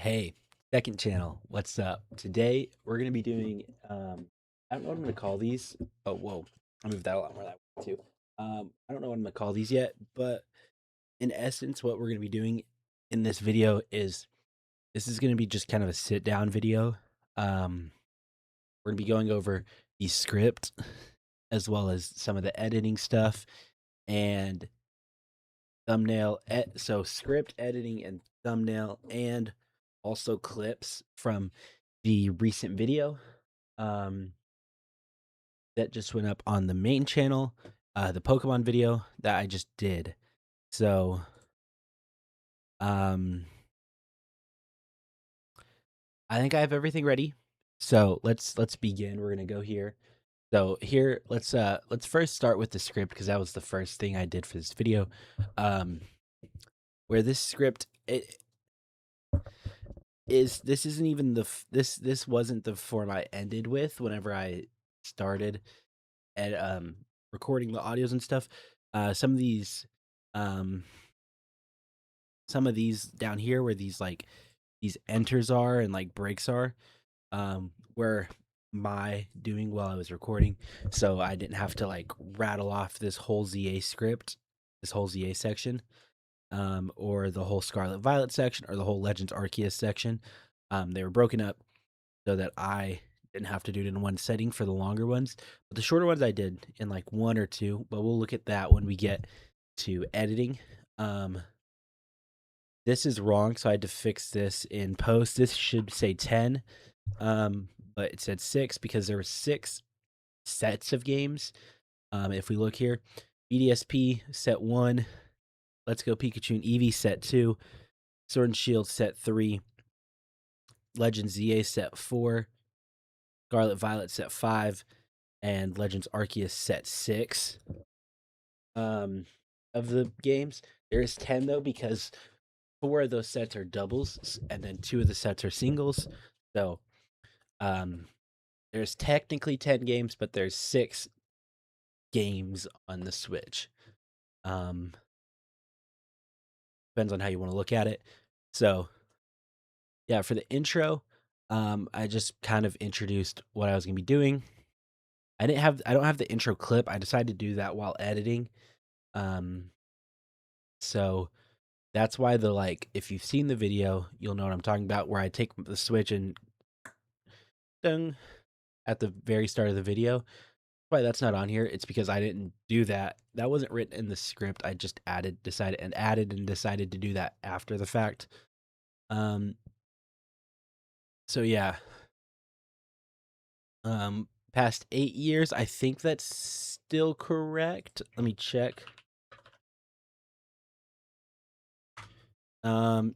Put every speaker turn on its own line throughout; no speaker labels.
Hey, second channel, what's up? Today we're gonna be doing I don't know what I'm gonna call these. Oh whoa, I moved that a lot more that way too. I don't know what I'm gonna call these yet, but in essence, what we're gonna be doing in this video is this is gonna be just kind of a sit down video. Um, we're gonna be going over the script as well as some of the editing stuff and so script editing and thumbnail and also clips from the recent video um that just went up on the main channel, the Pokemon video that I just did. So um I think I have everything ready. So let's begin. We're gonna go here. So here let's first start with the script because that was the first thing I did for this video. Um where this script it is this isn't even this wasn't the form I ended with whenever I started at recording the audios and stuff. Some of these um some of these down here where these enters are and like breaks are were my doing while I was recording. So I didn't have to like rattle off this whole ZA script, this whole ZA section, or the whole Scarlet Violet section or the whole Legends Arceus section. They were broken up so that I didn't have to do it in one setting for the longer ones. But the shorter ones I did in like one or two, but we'll look at that when we get to editing. Um, this is wrong, so I had to fix this in post. This should say 10, but it said 6 because there were 6 sets of games. If we look here, BDSP set 1, Let's Go Pikachu and Eevee set 2, Sword and Shield set 3, Legends ZA set 4, Scarlet Violet set 5, and Legends Arceus set 6 um, of the games. There's 10 though because 4 of those sets are doubles and then 2 of the sets are singles. So um, there's technically 10 games, but there's 6 games on the Switch. Depends on how you want to look at it. So yeah, for the intro, I just kind of introduced what I was gonna be doing. I don't have the intro clip. I decided to do that while editing. Um, so that's why if you've seen the video, you'll know what I'm talking about. Where I take the Switch and ding at the very start of the video. Why that's not on here? It's because I didn't do that. That wasn't written in the script. I just added and decided to do that after the fact. Um, so yeah. Past 8 years, I think that's still correct. Let me check.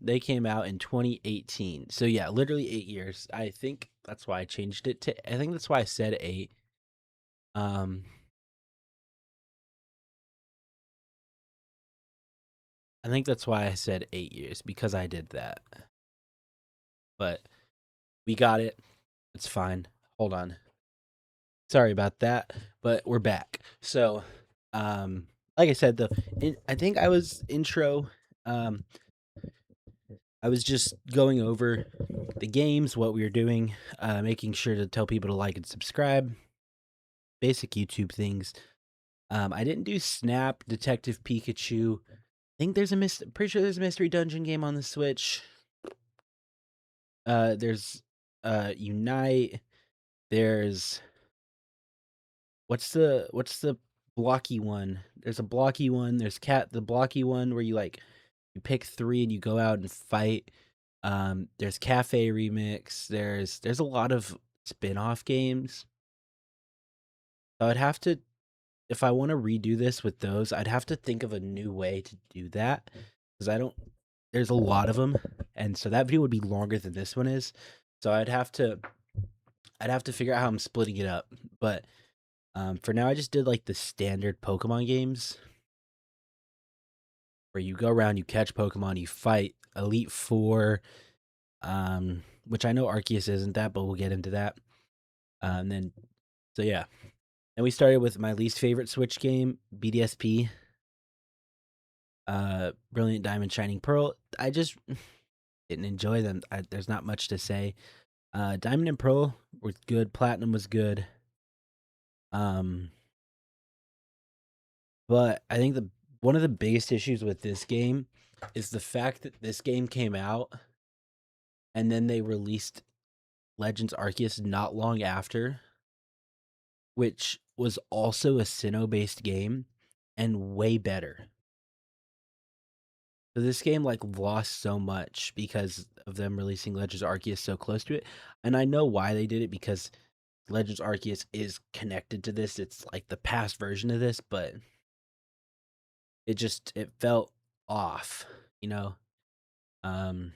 They came out in 2018. So yeah, literally 8 years. I think that's why I changed it to. I think that's why I said 8. Um, I think that's why I said 8 years because I did that. But we got it. It's fine. Hold on. Sorry about that, but we're back. So, like I said, I think I was intro. Um, I was just going over the games, what we were doing, making sure to tell people to like and subscribe, basic YouTube things. I didn't do Snap, Detective Pikachu. I think pretty sure there's a mystery dungeon game on the Switch. There's Unite. There's what's the blocky one? There's a blocky one. There's the blocky one where you pick 3 and you go out and fight. There's Cafe Remix. There's a lot of spin-off games. So I'd have to if I want to redo this with those, I'd have to think of a new way to do that because I don't there's a lot of them, and so that video would be longer than this one is. So I'd have to figure out how I'm splitting it up. But for now I just did like the standard Pokemon games where you go around, you catch Pokemon, you fight Elite 4, which I know Arceus isn't that, but we'll get into that. And then, so yeah. And we started with my least favorite Switch game, BDSP, Brilliant Diamond Shining Pearl. didn't enjoy them. There's not much to say. Diamond and Pearl was good. Platinum was good. Um, but I think the one of the biggest issues with this game is the fact that this game came out and then they released Legends Arceus not long after, which was also a Sinnoh-based game and way better. So this game like lost so much because of them releasing Legends Arceus so close to it. And I know why they did it, because Legends Arceus is connected to this. It's like the past version of this, but it felt off, you know. Um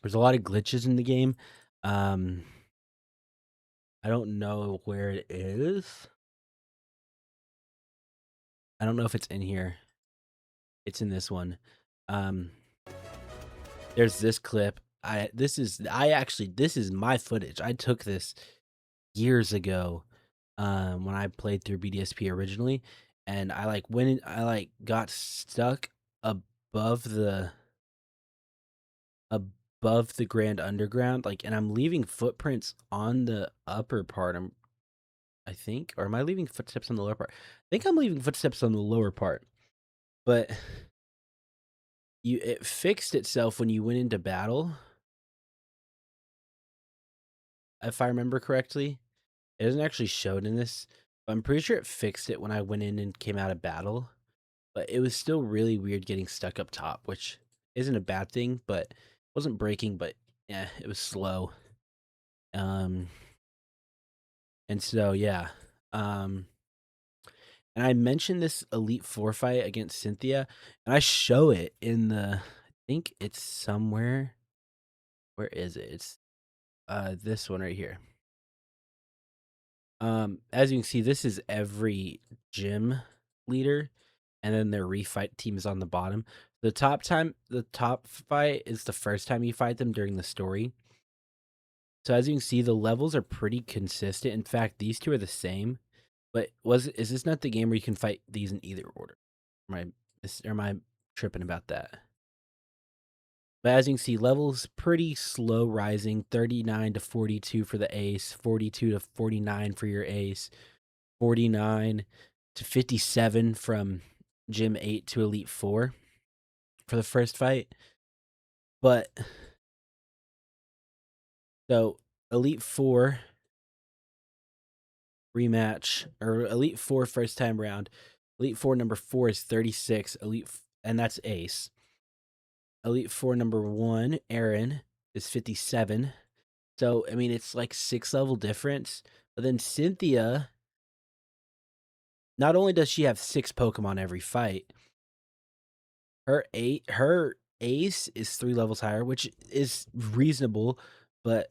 there's a lot of glitches in the game. Um I don't know where it is. I don't know if it's in here. It's in this one. Um there's this clip. This is my footage. I took this years ago, when I played through BDSP originally, and I like got stuck above the above the Grand Underground, like, and I'm leaving footprints on the upper part. I think, or am I leaving footsteps on the lower part? I think I'm leaving footsteps on the lower part, but it fixed itself when you went into battle, if I remember correctly. It isn't actually showed in this, but I'm pretty sure it fixed it when I went in and came out of battle. But it was still really weird getting stuck up top, which isn't a bad thing, but it wasn't breaking, but yeah, it was slow. Um, and so yeah. Um, and I mentioned this Elite Four fight against Cynthia, and I show it in the, I think it's somewhere. Where is it? It's this one right here. As you can see, this is every gym leader, and then their refight team is on the bottom. The top fight is the first time you fight them during the story. So as you can see, the levels are pretty consistent. In fact, these two are the same. But is this not the game where you can fight these in either order? Am I tripping about that? But as you can see, levels pretty slow rising. 39 to 42 for the ace, 42 to 49 for your ace, 49 to 57 from Gym 8 to Elite 4 for the first fight. But so Elite 4 rematch, or Elite 4 first time round. Elite 4 number 4 is 36. And that's ace. Elite 4 number 1, Aaron, is 57. So I mean, it's like 6 level difference. But then Cynthia, not only does she have 6 Pokemon every fight, her ace is 3 levels higher, which is reasonable. But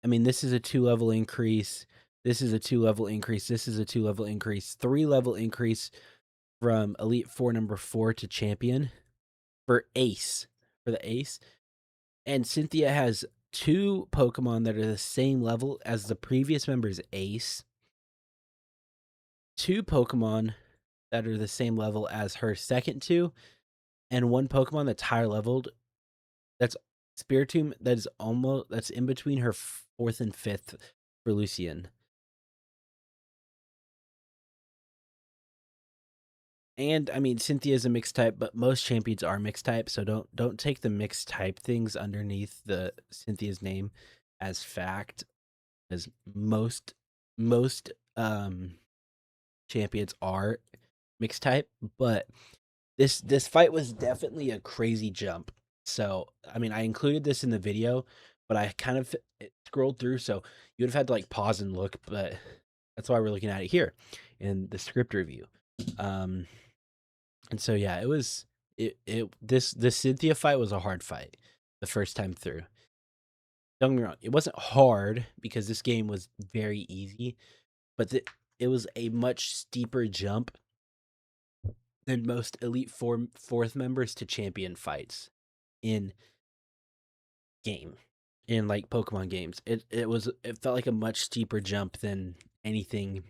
I mean, this is a 2 level increase. This is a 2 level increase. This is a 2 level increase. 3 level increase from Elite Four number 4 to Champion for Ace, for the Ace. And Cynthia has 2 Pokemon that are the same level as the previous member's Ace. 2 Pokemon that are the same level as her second 2, and 1 Pokemon that's higher leveled. That's Spiritomb. That's in between her 4th and 5th for Lucian. And I mean, Cynthia's a mixed type, but most champions are mixed type, so don't take the mixed type things underneath the Cynthia's name as fact, as most champions are mixed type. But this fight was definitely a crazy jump. So I mean, I included this in the video, but I kind of scrolled through, so you would have had to like pause and look. But that's why we're looking at it here in the script review. And so yeah, this Cynthia fight was a hard fight the first time through. Don't get me wrong, it wasn't hard because this game was very easy, but it was a much steeper jump than most Elite Fourth members to champion fights in game, in like Pokemon games. It felt like a much steeper jump than anything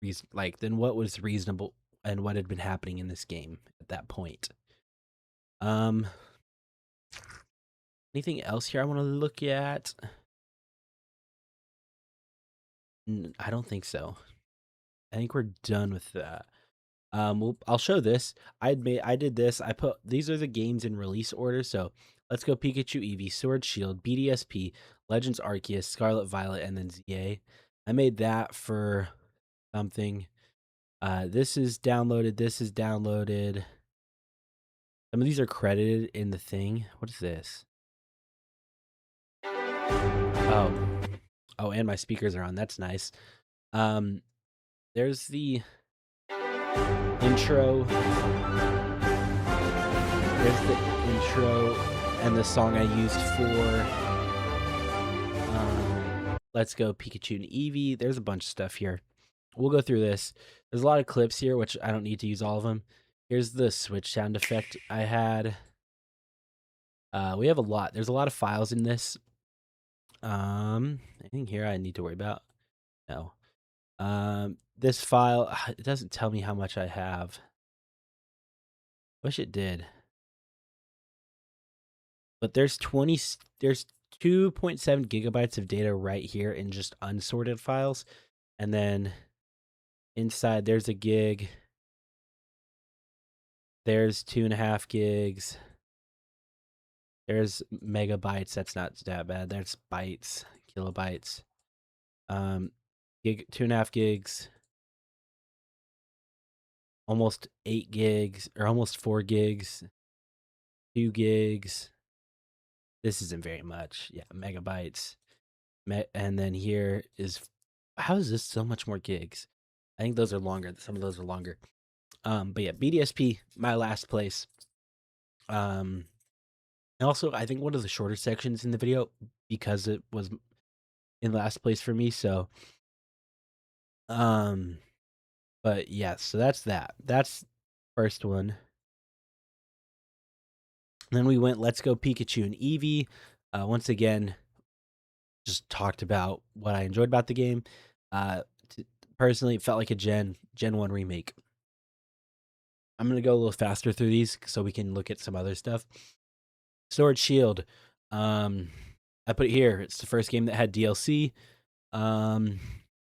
than what was reasonable and what had been happening in this game at that point. Um Anything else here I want to look at? I don't think so. I think we're done with that. I'll show this. I did this. I put these are the games in release order. So let's go Pikachu Eevee, Sword Shield, BDSP, Legends Arceus, Scarlet Violet, and then ZA. I made that for something. This is downloaded. This is downloaded. Some of these are credited in the thing. What is this? Oh, oh, and my speakers are on. That's nice. There's the intro. There's the intro and the song I used for Let's Go Pikachu and Eevee. There's a bunch of stuff here. We'll go through this. There's a lot of clips here, which I don't need to use all of them. Here's the switch sound effect I had. We have a lot. There's a lot of files in this. Anything here I need to worry about? No. This file, it doesn't tell me how much I have. Wish it did. But there's 2.7 gigabytes of data right here in just unsorted files. And then inside there's a gig. There's 2.5 gigs. There's megabytes. That's not that bad. That's bytes, kilobytes. Gig 2.5 gigs. Almost 8 gigs or almost 4 gigs. 2 gigs. This isn't very much. Yeah, megabytes. And then here is, how is this so much more gigs? I think those are longer. Some of those are longer. But yeah, BDSP, my last place. And also, I think one of the shorter sections in the video because it was in last place for me. So, but yeah, so that's that. That's first one. Then we went Let's Go Pikachu and Eevee. Once again, just talked about what I enjoyed about the game. Personally, it felt like a Gen 1 remake. I'm going to go a little faster through these so we can look at some other stuff. Sword Shield. I put it here. It's the first game that had DLC.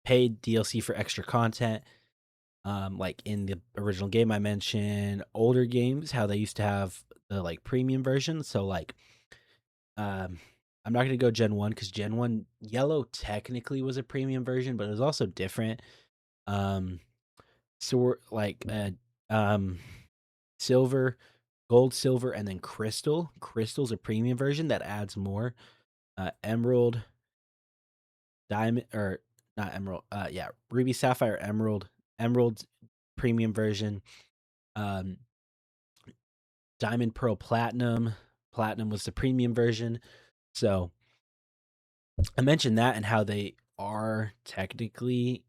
Paid DLC for extra content. Like in the original game, I mentioned older games, how they used to have the like premium version. So like, I'm not gonna go Gen 1 because Gen 1 Yellow technically was a premium version, but it was also different. So like Silver, Gold, Silver, and then Crystal. Crystal's a premium version that adds more. Emerald, Diamond, or not Emerald. Yeah, Ruby, Sapphire, Emerald. Emerald premium version. Diamond, Pearl, Platinum. Platinum was the premium version. So I mentioned that and how they are technically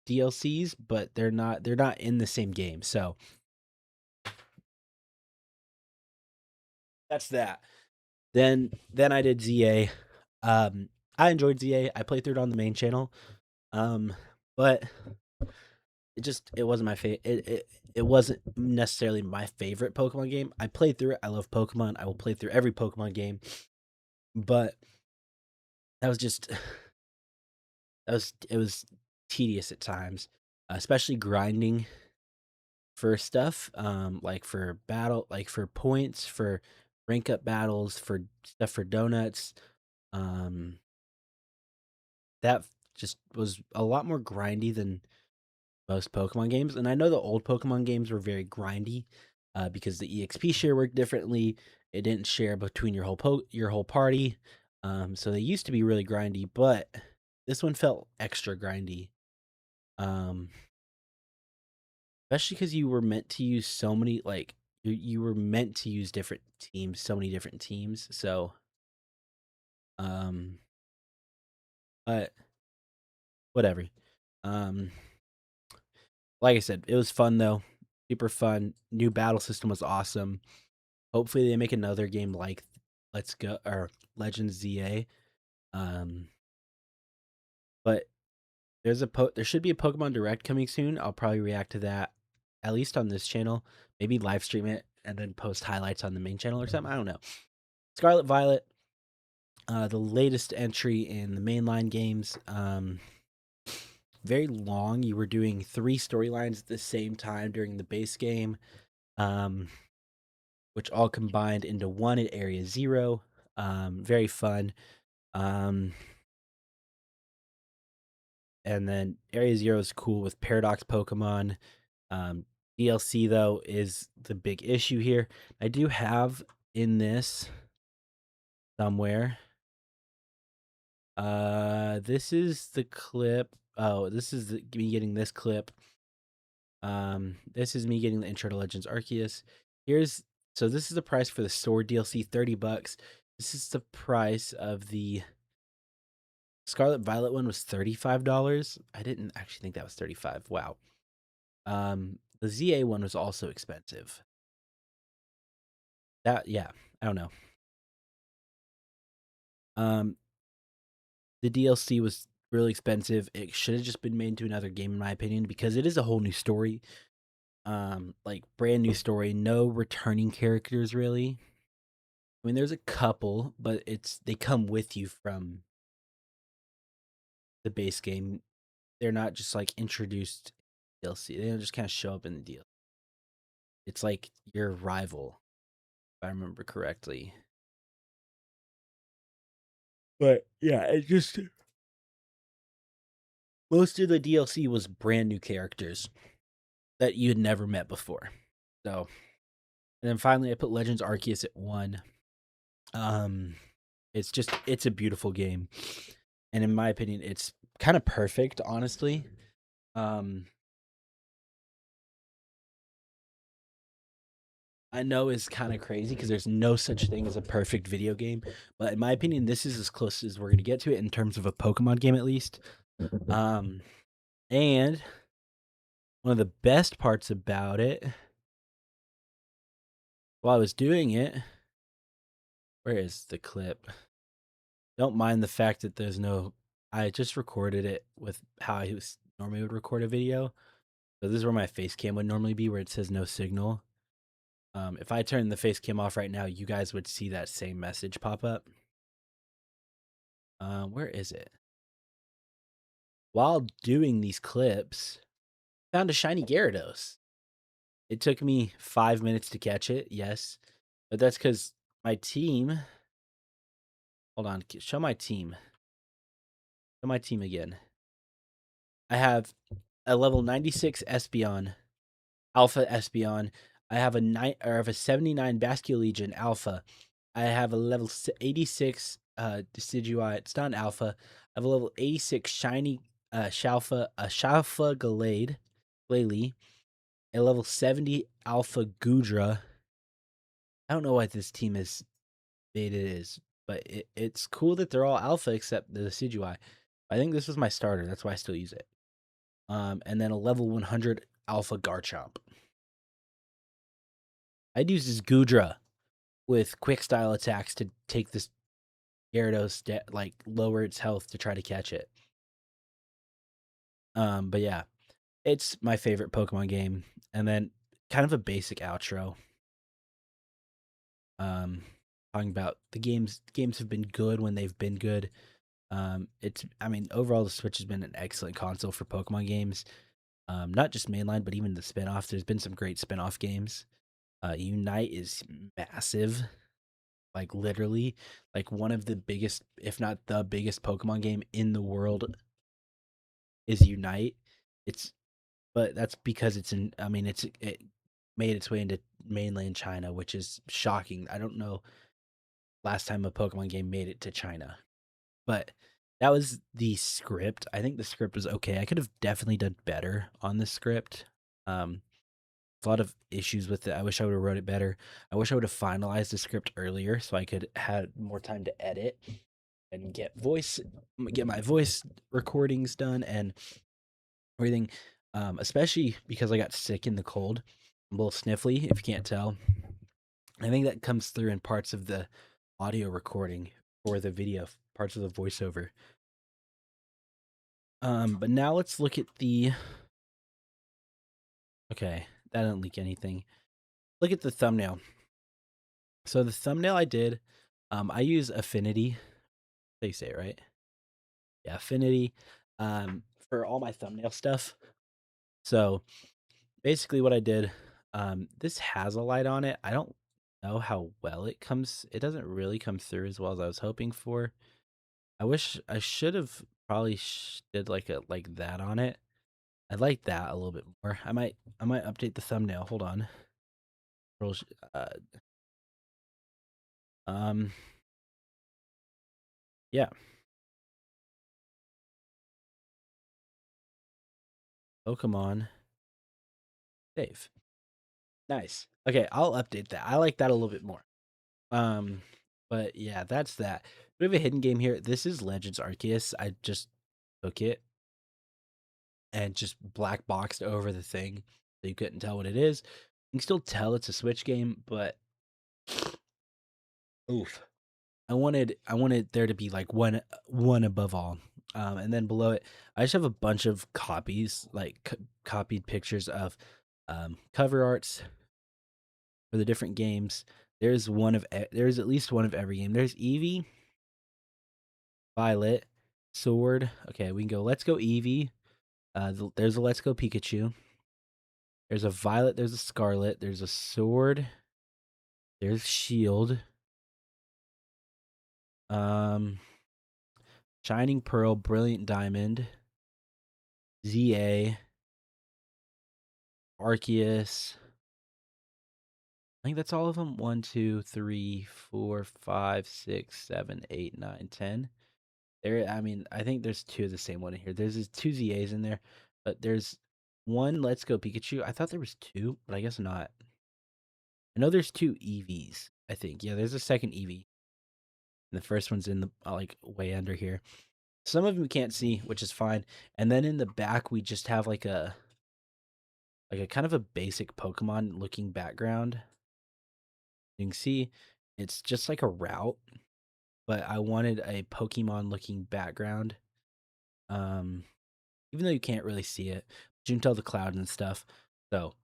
DLCs, but they're not in the same game. So that's that. Then I did ZA. I enjoyed ZA. I played through it on the main channel. But it wasn't my favorite. It wasn't necessarily my favorite Pokemon game. I played through it. I love Pokemon. I will play through every Pokemon game. But that was just it was tedious at times, especially grinding for stuff, like for battle, like for points, for rank up battles, for stuff for donuts. That just was a lot more grindy than most Pokemon games. And I know the old Pokemon games were very grindy, because the EXP share worked differently. It didn't share between your whole party. So they used to be really grindy, but this one felt extra grindy. Especially because you were meant to use so many, like you were meant to use different teams, so many different teams. So, but whatever. Um, like I said, it was fun though, super fun. New battle system was awesome. Hopefully, they make another game like Let's Go or Legends ZA. But there should be a Pokemon Direct coming soon. I'll probably react to that, at least on this channel. Maybe live stream it and then post highlights on the main channel or something. I don't know. Scarlet Violet, the latest entry in the mainline games. Very long. You were doing 3 storylines at the same time during the base game, um, which all combined into one at Area Zero. Very fun. Um, and then Area Zero is cool with Paradox Pokemon. DLC though is the big issue here. I do have in this somewhere. This is the clip. Oh, this is me getting this clip. This is me getting the Intro to Legends Arceus. So this is the price for the Sword DLC, $30. This is the price of the Scarlet Violet one was $35. I didn't actually think that was 35. Wow. The ZA one was also expensive. Yeah, I don't know. The DLC was really expensive. It should have just been made into another game, in my opinion, because it is a whole new story. Like brand new story, no returning characters really. I mean, there's a couple, but they come with you from the base game. They're not just like introduced DLC. They don't just kind of show up in the deal. It's like your rival, if I remember correctly. But yeah, it just most of the DLC was brand new characters that you had never met before. So, and then finally, I put Legends Arceus at 1. It's a beautiful game, and in my opinion, it's kind of perfect. Honestly, I know it's kind of crazy because there's no such thing as a perfect video game, but in my opinion, this is as close as we're gonna get to it in terms of a Pokemon game, at least. And one of the best parts about it, while I was doing it, where is the clip? Don't mind the fact that there's no. I just recorded it with how I normally would record a video. So this is where my face cam would normally be, where it says no signal. If I turn the face cam off right now, you guys would see that same message pop up. Where is it? While doing these clips, found a shiny Gyarados. It took me 5 minutes to catch it, yes, but that's because my team. Hold on, show my team. Show my team again. I have a level 96 Espeon, Alpha Espeon. I have a 79 Basculegion Alpha. I have a level 86 Decidueye. It's not an Alpha. I have a level 86 Shiny Shalfa, a Shalfa Glalie, a level 70 Alpha Gudra. I don't know what this team is made it is, but it's cool that they're all Alpha except the Decidueye. I think this was my starter. That's why I still use it. And then a level 100 Alpha Garchomp. I'd use this Gudra with quick style attacks to take this Gyarados, like lower its health to try to catch it. But yeah, it's my favorite Pokemon game. And then kind of a basic outro. Talking about the games have been good when they've been good. Overall the Switch has been an excellent console for Pokemon games. Not just mainline, but even the spinoff. There's been some great spinoff games. Unite is massive. Like literally, like one of the biggest, if not the biggest Pokemon game in the world is Unite. But that's because it made its way into mainland China, which is shocking. I don't know last time a Pokemon game made it to China. But that was the script. I think the script was okay. I could have definitely done better on the script. A lot of issues with it. I wish I would have wrote it better. I wish I would have finalized the script earlier so I could had more time to edit and get my voice recordings done and everything. Especially because I got sick in the cold. I'm a little sniffly, if you can't tell. I think that comes through in parts of the audio recording or the video, parts of the voiceover. But now let's look at the. Okay, that didn't leak anything. Look at the thumbnail. So the thumbnail I did, I use Affinity. They say it right. Yeah, Affinity. For all my thumbnail stuff. So basically, what I did, this has a light on it. I don't know how well it comes. It doesn't really come through as well as I was hoping for. I wish I should have probably did like that on it. I like that a little bit more. I might update the thumbnail. Hold on. Uh, um, yeah, Pokemon save. Nice. Okay, I'll update that. I like that a little bit more. Um, but yeah, that's that. We have a hidden game here. This is Legends Arceus. I just took it and just black boxed over the thing so you couldn't tell what it is. You can still tell it's a Switch game, but oof. I wanted there to be like one above all. And then below it, I just have a bunch of copies, like copied pictures of cover arts for the different games. There's at least one of every game. There's Eevee, Violet, Sword. Okay, we can go. Let's go Eevee. There's a Let's Go Pikachu. There's a Violet. There's a Scarlet. There's a Sword. There's Shield. Um, Shining Pearl, Brilliant Diamond, ZA, Arceus. I think that's all of them. 1, 2, 3, 4, 5, 6, 7, 8, 9, 10. There, I mean, I think there's two of the same one in here. There's two ZAs in there, but there's one Let's Go Pikachu. I thought there was two, but I guess not. I know there's two EVs. I think there's a second EV. And the first one's in the like way under here. Some of them we can't see, which is fine. And then in the back, we just have like a kind of a basic Pokemon looking background. You can see it's just like a route, but I wanted a Pokemon looking background. Um, Even though you can't really see it, but you can tell the cloud and stuff. So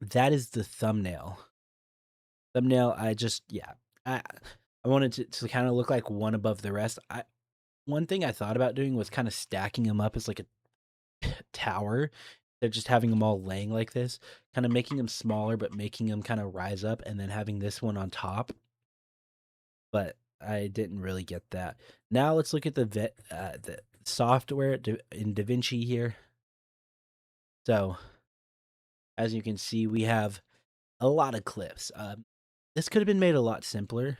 that is the thumbnail. I just I I wanted to kind of look like one above the rest. One thing I thought about doing was kind of stacking them up as like a tower. They're just having them all laying like this, kind of making them smaller, but making them kind of rise up, and then having this one on top. But I didn't really get that. Now let's look at the software in DaVinci here. So as you can see, we have a lot of clips. This could have been made a lot simpler.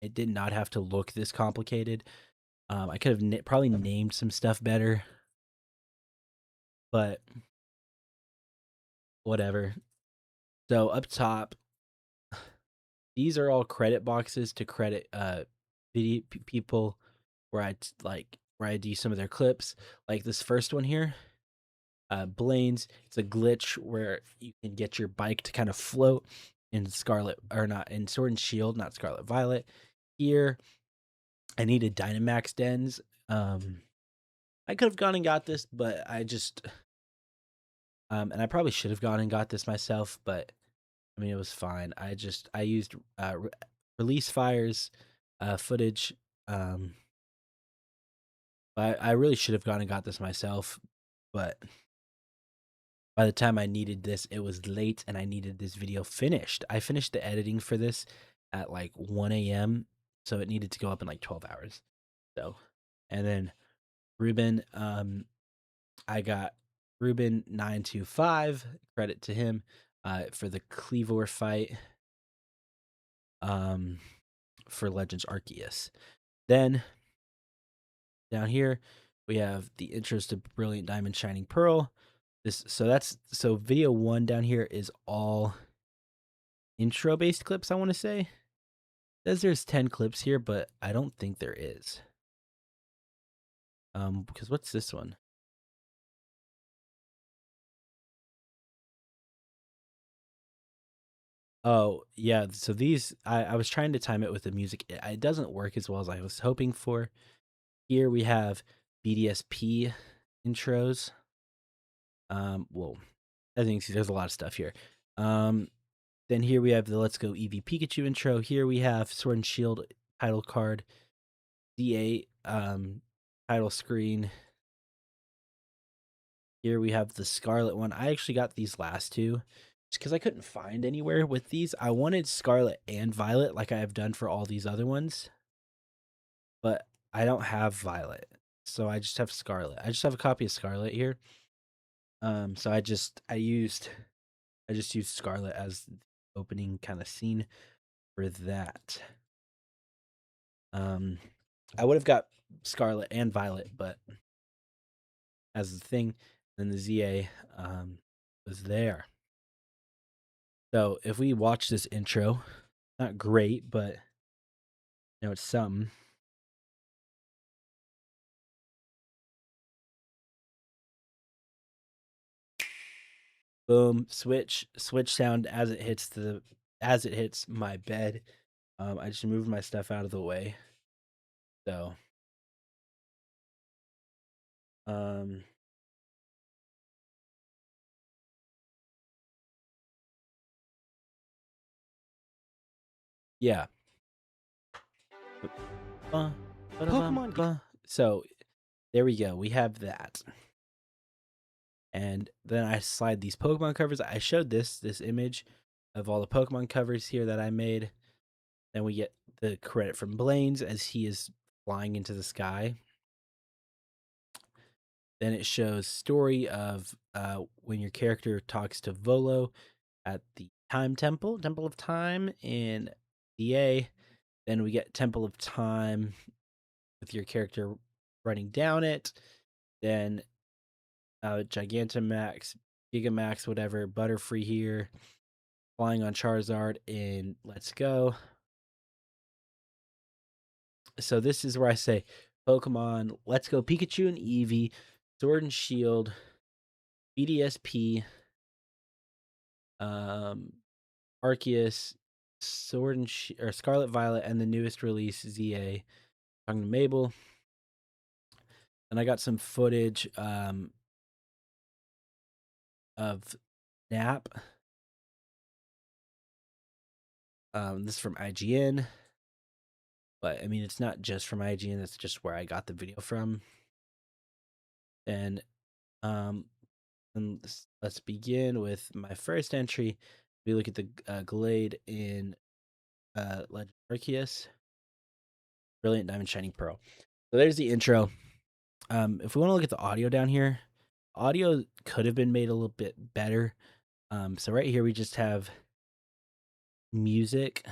It did not have to look this complicated. I could have probably named some stuff better, but whatever. So up top, these are all credit boxes to credit video people where I do some of their clips. Like this first one here, Blaine's. It's a glitch where you can get your bike to kind of float in Scarlet or not in Sword and Shield, not Scarlet Violet. Here, I needed Dynamax dens. I could have gone and got this, but I just and I probably should have gone and got this myself, but I mean it was fine. I used release fires footage. Um, I really should have gone and got this myself, but by the time I needed this, it was late and I needed this video finished. I finished the editing for this at like 1 a.m. So it needed to go up in like 12 hours. So, and then Ruben, I got Ruben925, credit to him, for the Cleavor fight, um, for Legends Arceus. Then down here, we have the intros to Brilliant Diamond Shining Pearl. So video one down here is all intro based clips, I want to say. It says there's 10 clips here, but I don't think there is. Because what's this one? Oh, yeah. So these, I was trying to time it with the music. It doesn't work as well as I was hoping for. Here we have BDSP intros. Well, as you can see, there's a lot of stuff here. Then here we have the Let's Go Eevee Pikachu intro. Here we have Sword and Shield title card, D8 title screen. Here we have the Scarlet one. I actually got these last two just because I couldn't find anywhere with these. I wanted Scarlet and Violet like I have done for all these other ones, but I don't have Violet, so I just have Scarlet. I just have a copy of Scarlet here. So I just used Scarlet as the opening kind of scene for that. I would have got Scarlet and Violet, but as the thing, then the ZA was there. So if we watch this intro, not great, but you know, it's something. Boom, switch sound as it hits my bed. I just moved my stuff out of the way. So yeah. Pokemon. So there we go. We have that. And then I slide these Pokemon covers. I showed this image of all the Pokemon covers here that I made. Then we get the credit from Blaine's as he is flying into the sky. Then it shows story of when your character talks to Volo at the Temple of Time in EA. Then we get Temple of Time with your character running down it. Then Gigantamax, Gigamax, whatever, Butterfree here, flying on Charizard in Let's Go. So this is where I say Pokemon Let's Go Pikachu and Eevee, Sword and Shield, BDSP, Arceus, Sword and or Scarlet Violet, and the newest release ZA. Talking to Mabel, and I got some footage of Nap. This is from IGN, but I mean it's not just from IGN. That's just where I got the video from. And let's begin with my first entry. We look at the Glade in Legend Arceus. Brilliant Diamond Shining Pearl. So there's the intro. If we want to look at the audio down here, audio could have been made a little bit better. So right here we just have music.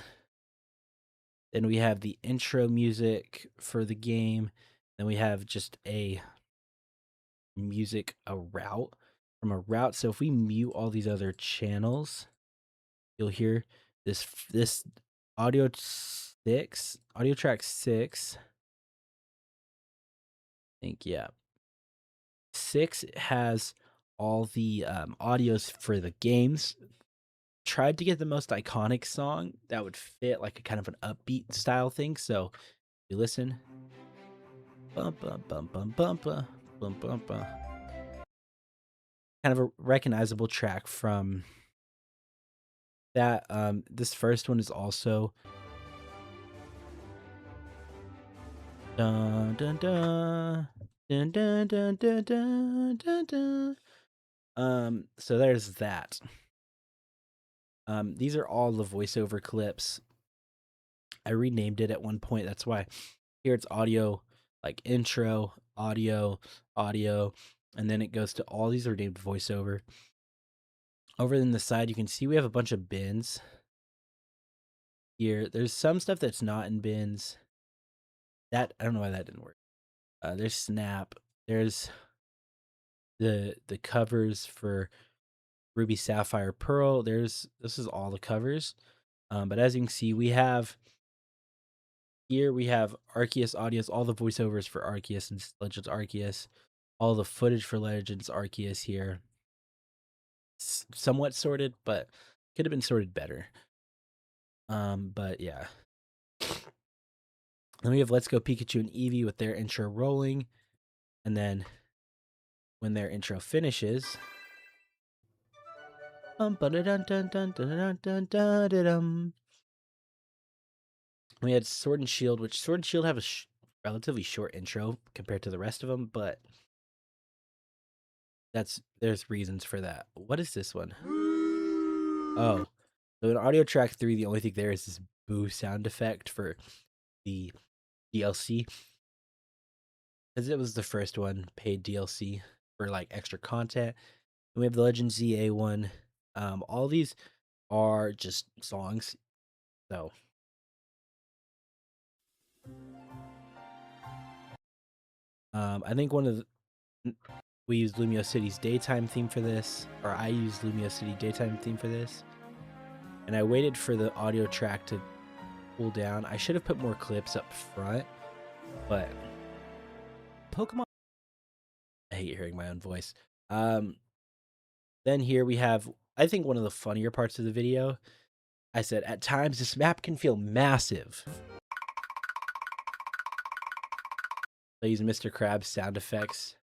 Then we have the intro music for the game. Then we have just a route from a route. So if we mute all these other channels, you'll hear this audio track 6. I think, yeah. 6 has all the audios for the games. Tried to get the most iconic song that would fit like a kind of an upbeat style thing. So you listen. Bum, bum, bum, bum, bum, bum, bum, bum, bum. Kind of a recognizable track from that. This first one is also dun dun dun dun dun dun dun dun dun dun. So there's that. These are all the voiceover clips. I renamed it at one point. That's why here it's audio, like intro, audio, and then it goes to all these are named voiceover. Over in the side, you can see we have a bunch of bins. Here, there's some stuff that's not in bins. That I don't know why that didn't work. There's Snap. There's the covers for Ruby, Sapphire, Pearl. This is all the covers. But as you can see, we have Arceus audios, all the voiceovers for Arceus and Legends Arceus, all the footage for Legends Arceus here. Somewhat sorted, but could have been sorted better. But yeah. Then we have Let's Go Pikachu and Eevee with their intro rolling. And then when their intro finishes, We had Sword and Shield, which Sword and Shield have a relatively short intro compared to the rest of them, but there's reasons for that. What is this one? Oh, so in Audio Track 3, the only thing there is this boo sound effect for the DLC, because it was the first one, paid DLC for like extra content. And we have the Legend ZA one. All these are just songs. So I think we used Lumio City's daytime theme for this, or I used Lumio City daytime theme for this. And I waited for the audio track to cool down. I should have put more clips up front, but Pokemon. I hate hearing my own voice. Then here we have, I think, one of the funnier parts of the video. I said, at times this map can feel massive. I use Mr. Krabs sound effects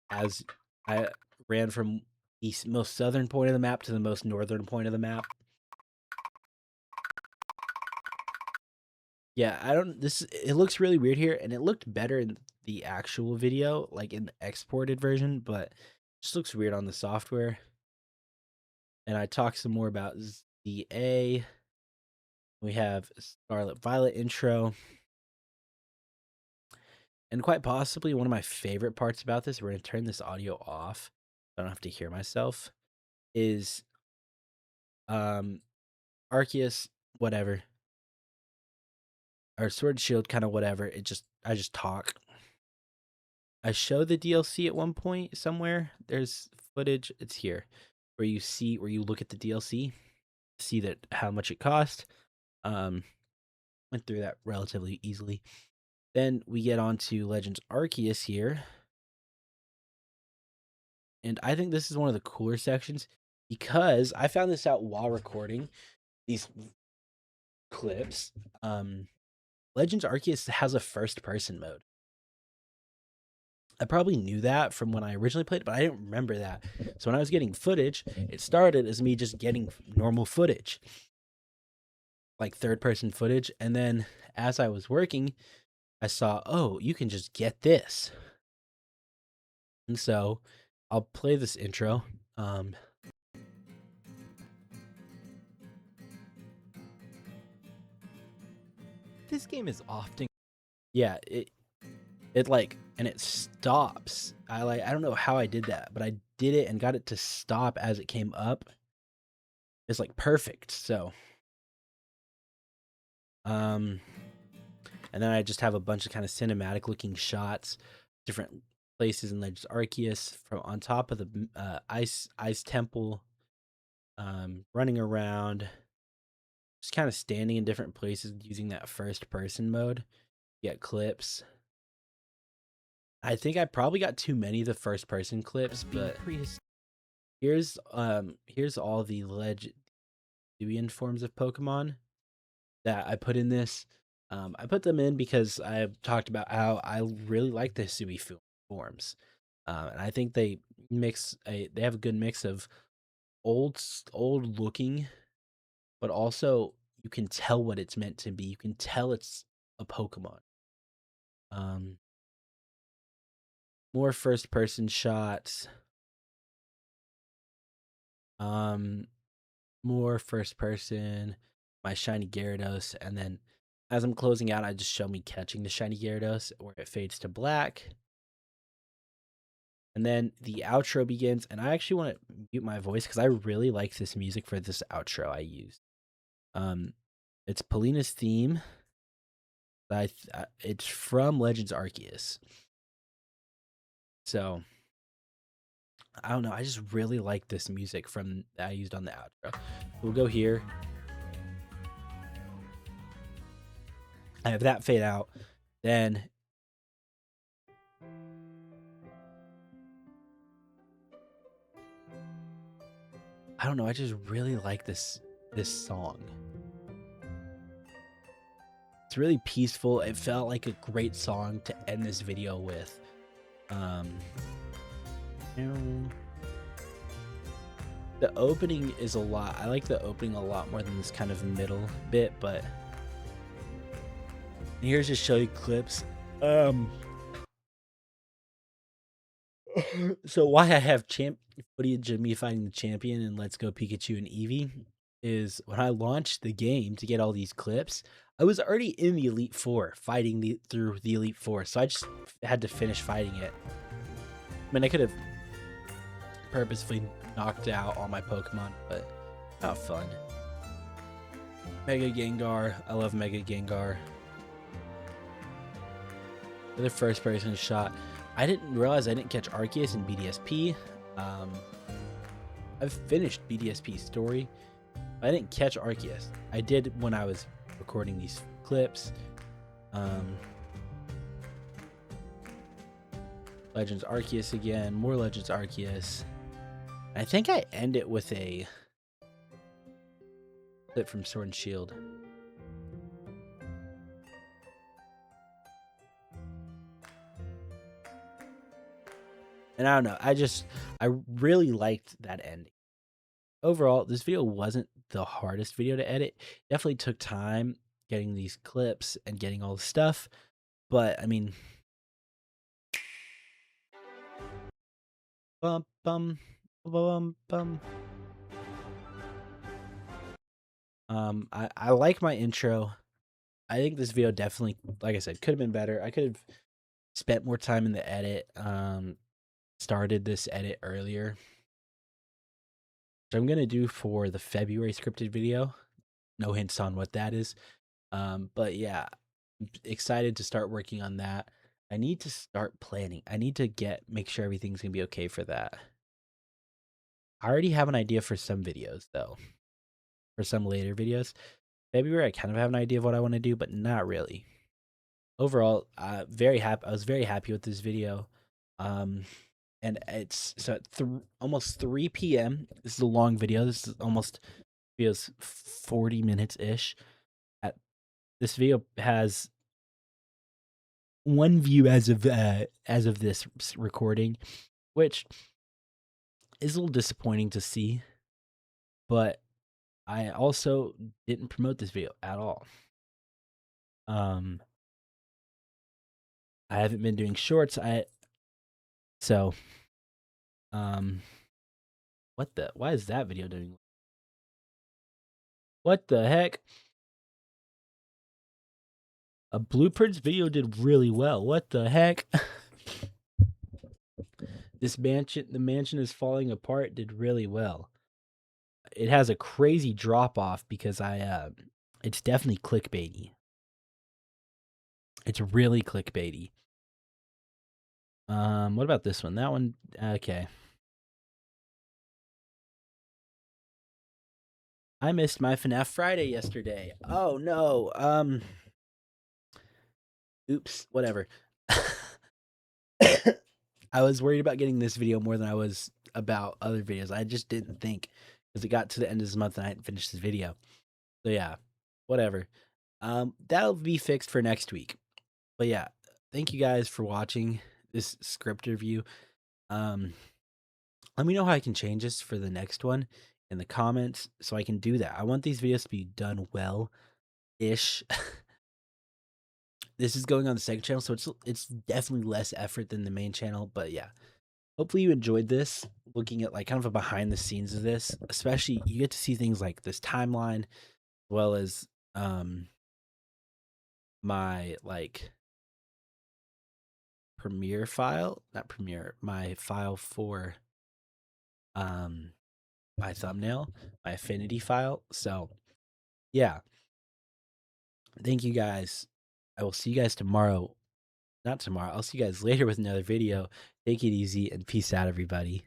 as I ran from the most southern point of the map to the most northern point of the map. Yeah, it looks really weird here, and it looked better in the actual video, like in the exported version, but it just looks weird on the software. And I talked some more about ZA. We have Scarlet Violet intro. And quite possibly one of my favorite parts about this, we're going to turn this audio off so I don't have to hear myself, is Arceus, whatever. Or Sword Shield, kind of whatever. I just talk. I show the DLC at one point somewhere. There's footage. It's here where you look at the DLC, see that how much it cost. Went through that relatively easily. Then we get on to Legends Arceus here. And I think this is one of the cooler sections because I found this out while recording these clips. Legends Arceus has a first person mode. I probably knew that from when I originally played it, but I didn't remember that. So when I was getting footage, it started as me just getting normal footage, like third person footage. And then as I was working, I saw, oh, you can just get this. And so I'll play this intro.
This game is often.
Yeah, it like, and it stops. I don't know how I did that, but I did it and got it to stop as it came up. It's like perfect. So and then I just have a bunch of kind of cinematic looking shots, different places in Legends Arceus from on top of the ice temple, running around, just kind of standing in different places using that first person mode. Get clips. I think I probably got too many of the first person clips, but here's all the Legendian forms of Pokemon that I put in this. I put them in because I talked about how I really like the Hisui forms, and I think they have a good mix of old looking, but also you can tell what it's meant to be. You can tell it's a Pokemon. More first person shots. More first person, my shiny Gyarados, and then as I'm closing out, I just show me catching the shiny Gyarados where it fades to black. And then the outro begins, and I actually want to mute my voice because I really like this music for this outro I used. It's Polina's theme. It's from Legends Arceus. So I don't know. I just really like this music from that I used on the outro. We'll go here. I have that fade out. Then I don't know. I just really like this song. It's really peaceful. It felt like a great song to end this video with. The opening is a lot. I like the opening a lot more than this kind of middle bit, but here's just show you clips. So why I have champ footage of me fighting the champion in Let's Go Pikachu and Eevee is when I launched the game to get all these clips, I was already in the Elite Four fighting through the Elite Four, so I just had to finish fighting it. I mean, I could have purposefully knocked out all my Pokemon, but not fun. Mega Gengar, I love Mega Gengar. The first person shot. I didn't realize I didn't catch Arceus in BDSP. I've finished BDSP story. I didn't catch Arceus. I did when I was recording these clips. Legends Arceus again. More Legends Arceus. I think I end it with a clip from Sword and Shield. And I don't know. I really liked that ending. Overall, this video wasn't the hardest video to edit. Definitely took time getting these clips and getting all the stuff. But I mean, bum bum bum bum. I like my intro. I think this video definitely, like I said, could have been better. I could have spent more time in the edit. Started this edit earlier. So I'm gonna do for the February scripted video. No hints on what that is. But yeah, I'm excited to start working on that. I need to start planning. I need to make sure everything's gonna be okay for that. I already have an idea for some videos though. For some later videos. February, I kind of have an idea of what I want to do, but not really. Overall, very happy. I was very happy with this video. And it's so almost 3 p.m. This is a long video. This is almost feels 40 minutes ish. This video has one view as of this recording, which is a little disappointing to see. But I also didn't promote this video at all. I haven't been doing shorts. Why is that video doing? What the heck? A Blueprints video did really well. What the heck? The mansion is falling apart did really well. It has a crazy drop off because it's definitely clickbaity. It's really clickbaity. What about this one? That one, okay. I missed my FNAF Friday yesterday. Oh no. Oops, whatever. I was worried about getting this video more than I was about other videos. I just didn't think because it got to the end of this month and I hadn't finished this video. So yeah, whatever. That'll be fixed for next week. But yeah, thank you guys for watching this script review. Let me know how I can change this for the next one in the comments so I can do that. I want these videos to be done well-ish. This is going on the second channel, so it's definitely less effort than the main channel. But yeah, hopefully you enjoyed this. Looking at like kind of a behind the scenes of this, especially you get to see things like this timeline, as well as my like Premiere file, not Premiere, my file for my thumbnail, my Affinity file. So yeah, thank you guys. I will see you guys tomorrow. Not tomorrow. I'll see you guys later with another video. Take it easy and peace out, everybody.